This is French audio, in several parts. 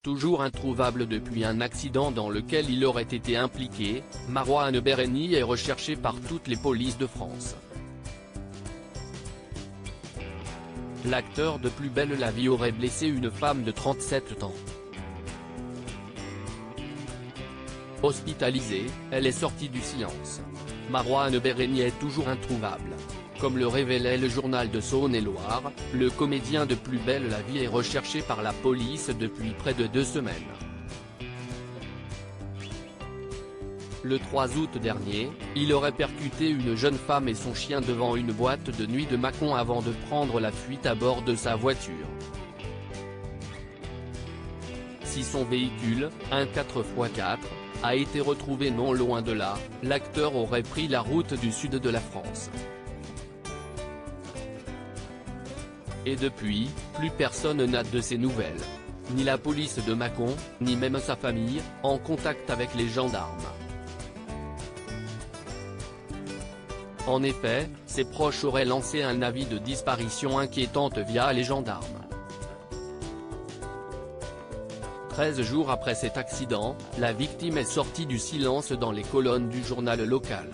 Toujours introuvable depuis un accident dans lequel il aurait été impliqué, Marouane Berreni est recherché par toutes les polices de France. L'acteur de Plus belle la vie aurait blessé une femme de 37 ans. Hospitalisée, elle est sortie du silence. Marouane Berreni est toujours introuvable. Comme le révélait le journal de Saône-et-Loire, le comédien de Plus belle la vie est recherché par la police depuis près de 2 semaines. Le 3 août dernier, il aurait percuté une jeune femme et son chien devant une boîte de nuit de Mâcon avant de prendre la fuite à bord de sa voiture. Si son véhicule, un 4x4, a été retrouvé non loin de là, l'acteur aurait pris la route du sud de la France. Et depuis, plus personne n'a de ses nouvelles. Ni la police de Mâcon, ni même sa famille, en contact avec les gendarmes. En effet, ses proches auraient lancé un avis de disparition inquiétante via les gendarmes. 13 jours après cet accident, la victime est sortie du silence dans les colonnes du journal local.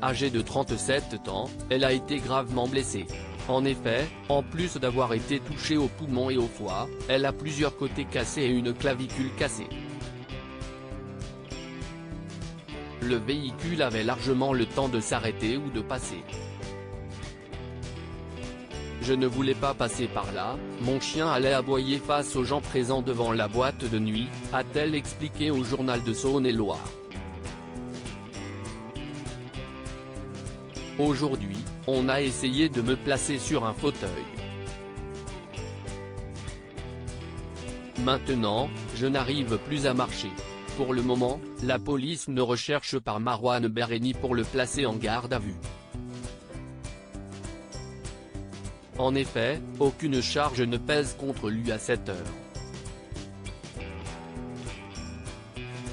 Âgée de 37 ans, elle a été gravement blessée. En effet, en plus d'avoir été touchée au poumon et au foie, elle a plusieurs côtés cassés et une clavicule cassée. Le véhicule avait largement le temps de s'arrêter ou de passer. Je ne voulais pas passer par là, mon chien allait aboyer face aux gens présents devant la boîte de nuit, a-t-elle expliqué au journal de Saône-et-Loire. Aujourd'hui, on a essayé de me placer sur un fauteuil. Maintenant, je n'arrive plus à marcher. Pour le moment, la police ne recherche pas Marouane Berreni pour le placer en garde à vue. En effet, aucune charge ne pèse contre lui à cette heure.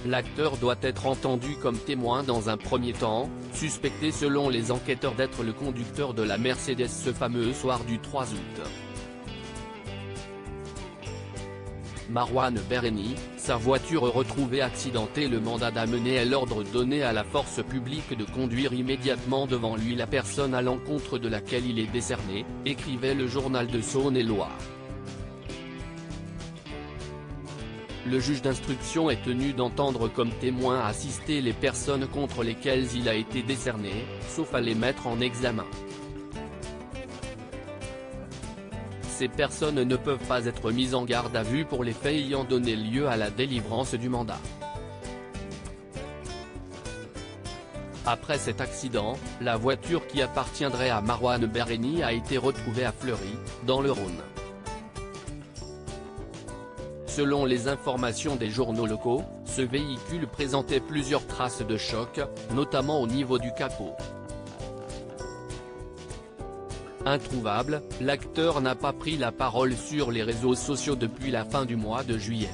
L'acteur doit être entendu comme témoin dans un premier temps, suspecté selon les enquêteurs d'être le conducteur de la Mercedes ce fameux soir du 3 août. Marouane Berreni, sa voiture retrouvée accidentée. Le mandat d'amener est l'ordre donné à la force publique de conduire immédiatement devant lui la personne à l'encontre de laquelle il est décerné, écrivait le journal de Saône-et-Loire. Le juge d'instruction est tenu d'entendre comme témoins assistés les personnes contre lesquelles il a été décerné, sauf à les mettre en examen. Ces personnes ne peuvent pas être mises en garde à vue pour les faits ayant donné lieu à la délivrance du mandat. Après cet accident, la voiture qui appartiendrait à Marouane Berreni a été retrouvée à Fleury, dans le Rhône. Selon les informations des journaux locaux, ce véhicule présentait plusieurs traces de choc, notamment au niveau du capot. Introuvable, l'acteur n'a pas pris la parole sur les réseaux sociaux depuis la fin du mois de juillet.